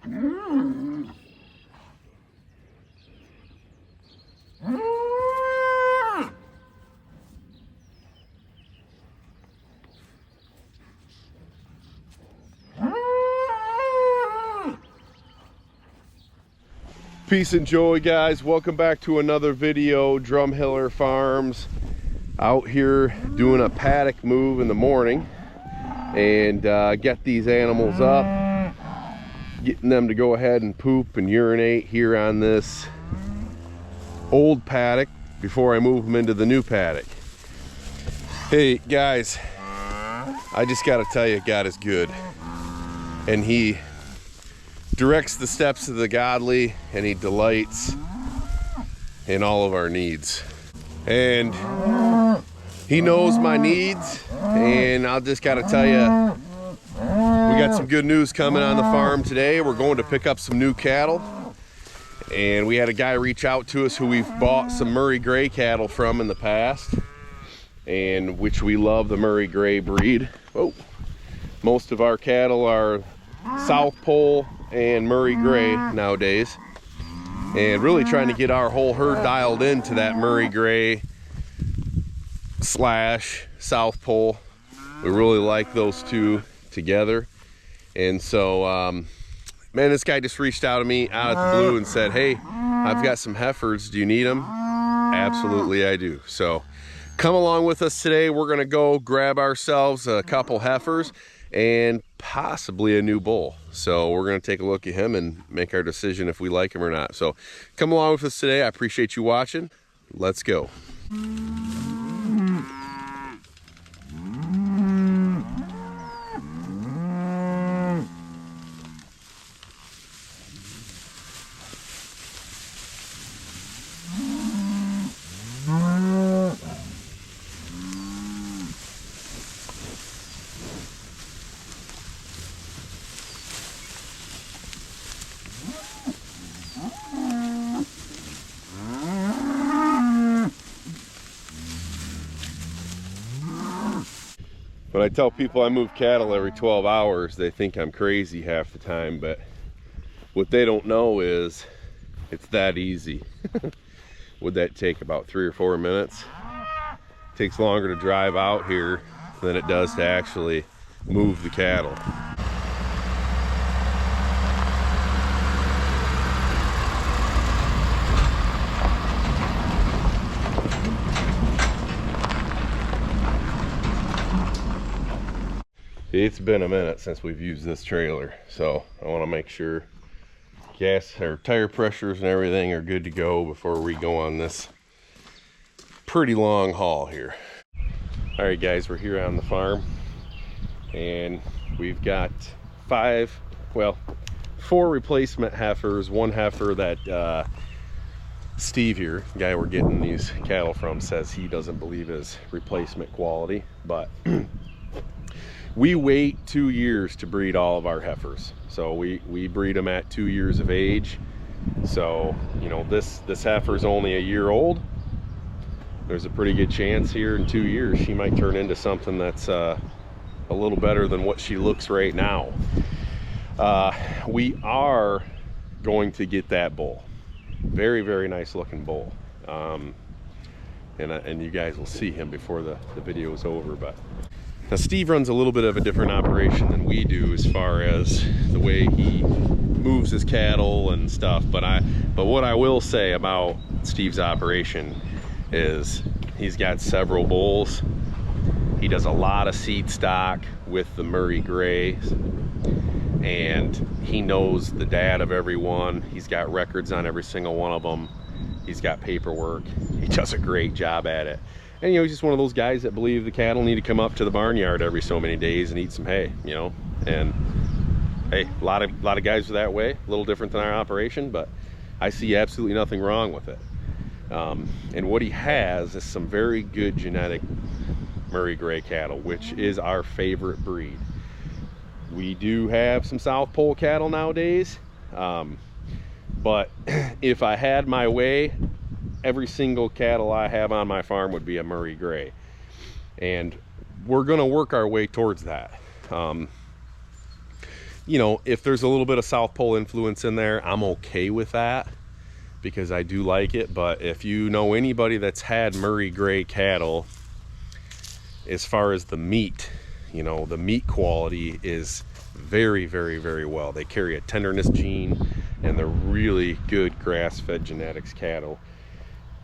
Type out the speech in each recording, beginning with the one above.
Peace and joy, guys. Welcome back to another video. Drumheller Farms out here doing a paddock move in the morning and get these animals up, getting them to go ahead and poop and urinate here on this old paddock before I move them into the new paddock. Hey guys, I just got to tell you, God is good, and He directs the steps of the godly, and He delights in all of our needs. And He knows my needs, and I'll just gotta tell you, we got some good news coming on the farm today. We're going to pick up some new cattle, and we had a guy reach out to us who we've bought some Murray Gray cattle from in the past, and which we love, the Murray Gray breed. Oh, most of our cattle are South Pole and Murray Gray nowadays, and really trying to get our whole herd dialed into that Murray Gray / South Pole. We really like those two together, and so man, this guy just reached out to me out of the blue and said, hey, I've got some heifers, do you need them? Absolutely I do. So come along with us today. We're gonna go grab ourselves a couple heifers and possibly a new bull. So we're gonna take a look at him and make our decision if we like him or not. So come along with us today. I appreciate you watching. Let's go. When I tell people I move cattle every 12 hours, they think I'm crazy half the time, but what they don't know is it's that easy. Would that take about 3 or 4 minutes? It takes longer to drive out here than it does to actually move the cattle. It's been a minute since we've used this trailer, so I want to make sure gas or tire pressures and everything are good to go before we go on this pretty long haul here. All right guys, we're here on the farm, and we've got 4 replacement heifers. One heifer that Steve here, the guy we're getting these cattle from, says he doesn't believe is replacement quality, but we wait 2 years to breed all of our heifers. So we breed them at 2 years of age. So, you know, this heifer is only a year old. There's a pretty good chance here in 2 years she might turn into something that's a little better than what she looks right now. We are going to get that bull. Very, very nice looking bull. And you guys will see him before the video is over. But now Steve runs a little bit of a different operation than we do as far as the way he moves his cattle and stuff. But what I will say about Steve's operation is he's got several bulls. He does a lot of seed stock with the Murray Grays, and he knows the dad of every one. He's got records on every single one of them. He's got paperwork. He does a great job at it. And you know, he's just one of those guys that believe the cattle need to come up to the barnyard every so many days and eat some hay, you know. And hey, a lot of guys are that way. A little different than our operation, but I see absolutely nothing wrong with it. And what he has is some very good genetic Murray Gray cattle, which is our favorite breed. We do have some South Pole cattle nowadays, but if I had my way, every single cattle I have on my farm would be a Murray Gray, and we're going to work our way towards that. you know, if there's a little bit of South Pole influence in there, I'm okay with that because I do like it. But if you know anybody that's had Murray Grey cattle, as far as the meat, you know, the meat quality is very, very, very well. They carry a tenderness gene, and they're really good grass-fed genetics cattle.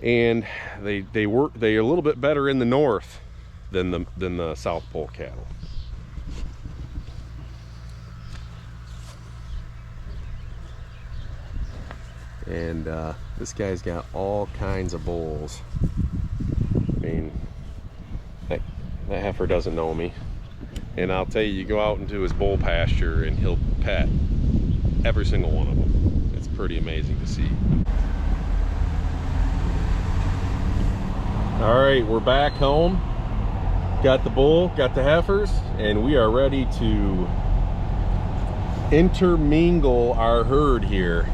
And they're a little bit better in the north than the South Pole cattle. And this guy's got all kinds of bulls. I mean, that heifer doesn't know me. And I'll tell you, you go out into his bull pasture and he'll pet every single one of them. It's pretty amazing to see. All right, we're back home. Got the bull, got the heifers, and we are ready to intermingle our herd here.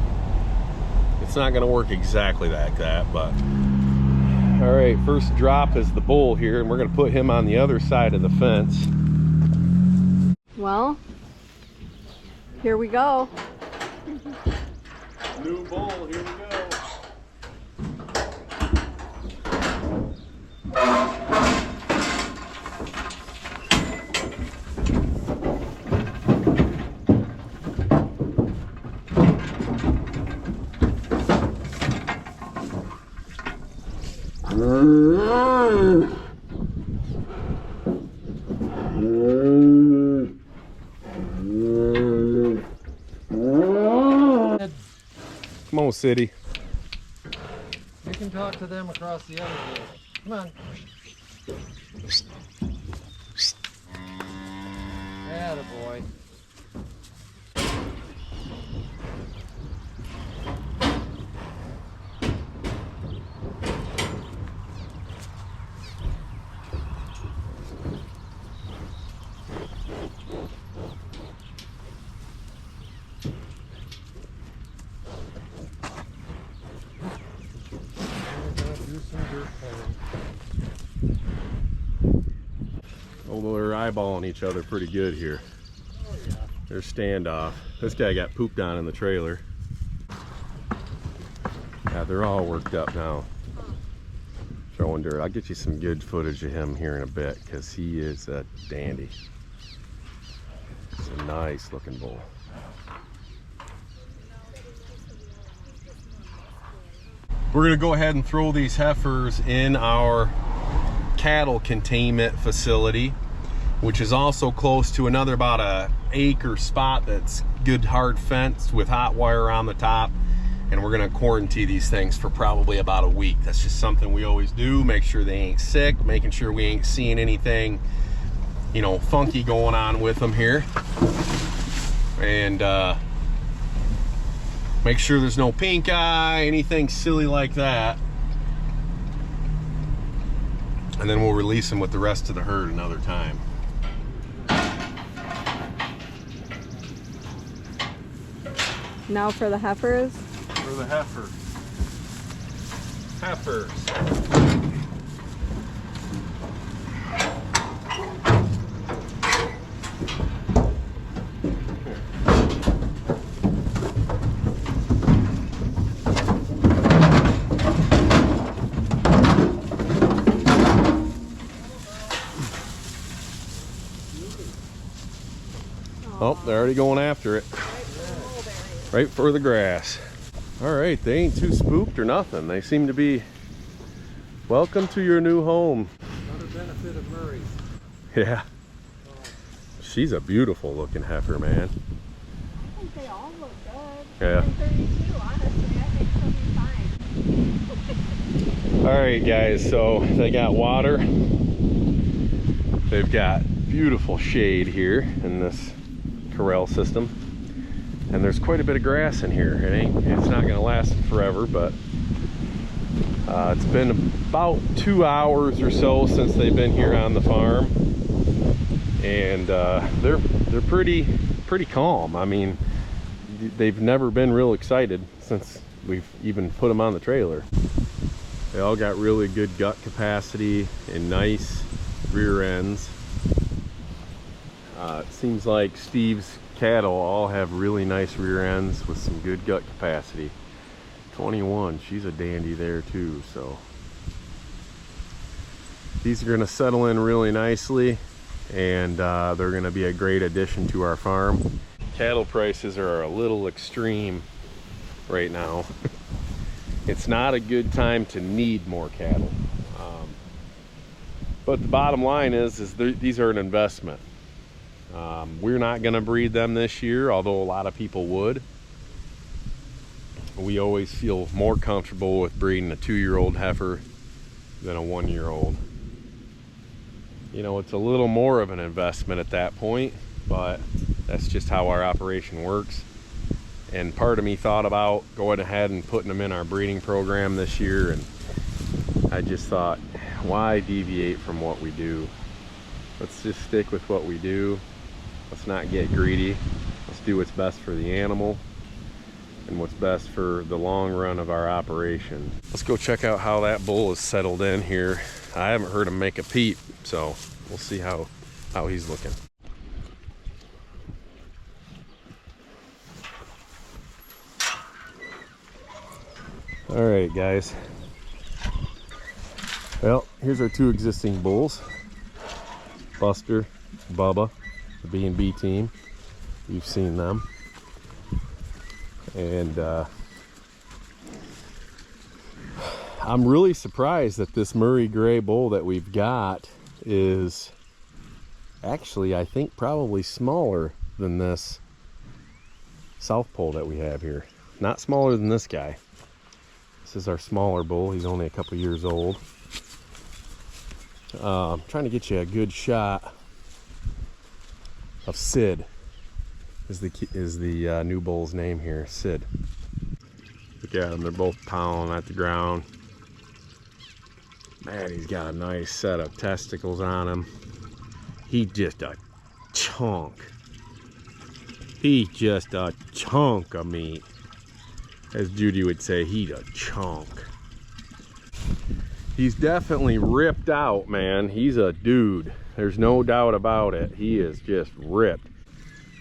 It's not gonna work exactly like that, but all right, first drop is the bull here, and we're gonna put him on the other side of the fence. Well, here we go. New bull, here we go. Come on, City. You can talk to them across the other way. Come on. Attaboy. Although they're eyeballing each other pretty good here. Oh, yeah. They're standoff. This guy got pooped on in the trailer. Yeah, they're all worked up now. Throwing dirt. I'll get you some good footage of him here in a bit because he is a dandy. It's a nice looking bull. We're gonna go ahead and throw these heifers in our cattle containment facility, which is also close to another about a acre spot that's good hard fenced with hot wire on the top. And we're gonna quarantine these things for probably about a week. That's just something we always do. Make sure they ain't sick, making sure we ain't seeing anything, you know, funky going on with them here. And make sure there's no pink eye, anything silly like that. And then we'll release them with the rest of the herd another time. Now for the heifers. For the heifers. Heifers. Oh, they're already going after it. Right for the grass. All right, they ain't too spooked or nothing. They seem to be welcome to your new home. Another benefit of Murray's. Yeah. She's a beautiful looking heifer, man. I think they all look good. Yeah. 32, honestly, I think she'll be fine. All right, guys, so they got water. They've got beautiful shade here in this corral system. And there's quite a bit of grass in here. It's not gonna last forever, but it's been about 2 hours or so since they've been here on the farm. And they're pretty calm. I mean, they've never been real excited since we've even put them on the trailer. They all got really good gut capacity and nice rear ends. It seems like Steve's cattle all have really nice rear ends with some good gut capacity. 21, she's a dandy there too, so these are going to settle in really nicely, and they're going to be a great addition to our farm. Cattle prices are a little extreme right now. It's not a good time to need more cattle, but the bottom line is these are an investment. We're not going to breed them this year, although a lot of people would. We always feel more comfortable with breeding a 2-year-old heifer than a 1-year-old. You know, it's a little more of an investment at that point, but that's just how our operation works. And part of me thought about going ahead and putting them in our breeding program this year, and I just thought, why deviate from what we do? Let's just stick with what we do. Let's not get greedy. Let's do what's best for the animal and what's best for the long run of our operation. Let's go check out how that bull is settled in here. I haven't heard him make a peep, so we'll see how he's looking. All right, guys. Well, here's our 2 existing bulls. Buster, Bubba, the B&B team. You've seen them. And I'm really surprised that this Murray Gray bull that we've got is actually, I think, probably smaller than this South Pole that we have here. Not smaller than this guy. This is our smaller bull. He's only a couple years old. I'm trying to get you a good shot of Sid. Is the new bull's name here, Sid. Look at them, they're both pounding at the ground. Man, he's got a nice set of testicles on him. He just a chunk. He just a chunk of meat. As Judy would say, he's a chunk. He's definitely ripped out, man. He's a dude. There's no doubt about it. He is just ripped.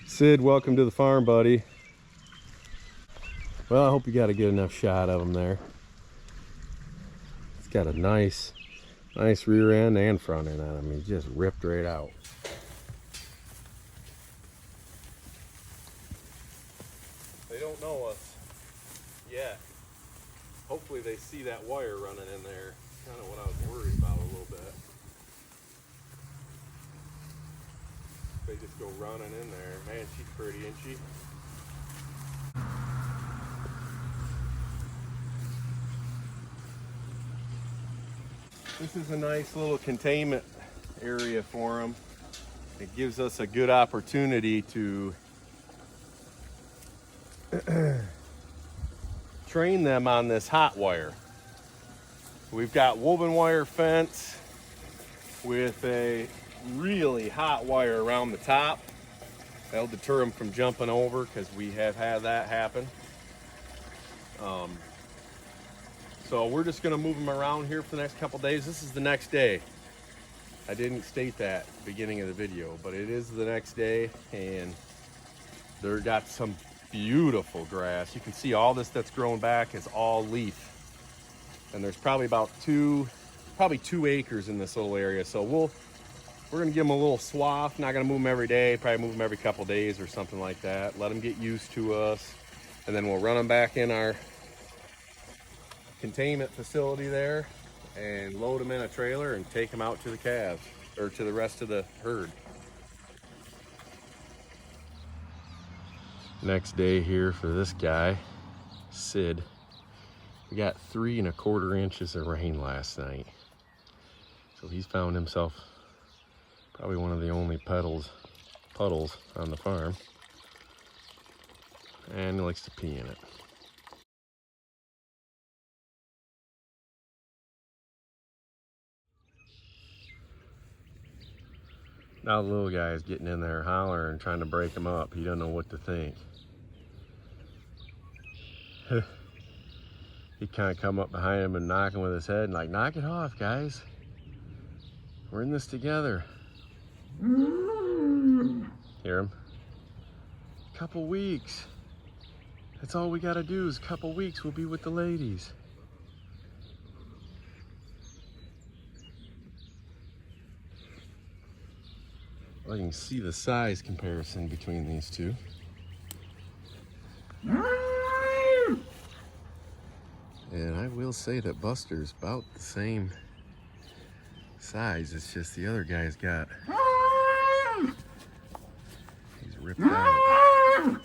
Sid, welcome to the farm, buddy. Well, I hope you got a good enough shot of him there. He's got a nice rear end and front end on him. He's just ripped right out. They don't know us yet. Hopefully they see that wire running in there. Kind of what I was worried about a little bit. They just go running in there. Man, she's pretty, isn't she? This is a nice little containment area for them. It gives us a good opportunity to train them on this hot wire. We've got woven wire fence with a really hot wire around the top. That'll deter them from jumping over, because we have had that happen. So we're just going to move them around here for the next couple days. This is the next day. I didn't state that at the beginning of the video, but it is the next day, and they've got some beautiful grass. You can see all this that's grown back is all leaf. And there's probably about 2 acres in this little area. So we're gonna give them a little swath. Not gonna move them every day, probably move them every couple days or something like that. Let them get used to us. And then we'll run them back in our containment facility there and load them in a trailer and take them out to the calves, or to the rest of the herd. Next day here for this guy, Sid. We got 3 1/4 inches of rain last night. So he's found himself probably one of the only puddles on the farm. And he likes to pee in it. Now the little guy is getting in there hollering and trying to break him up. He doesn't know what to think. He kind of come up behind him and knock him with his head and like, knock it off, guys. We're in this together. Hear him? Couple weeks. That's all we gotta do is a couple weeks. We'll be with the ladies. Well, you can see the size comparison between these two. And I will say that Buster's about the same size. It's just the other guy's got, he's ripped out.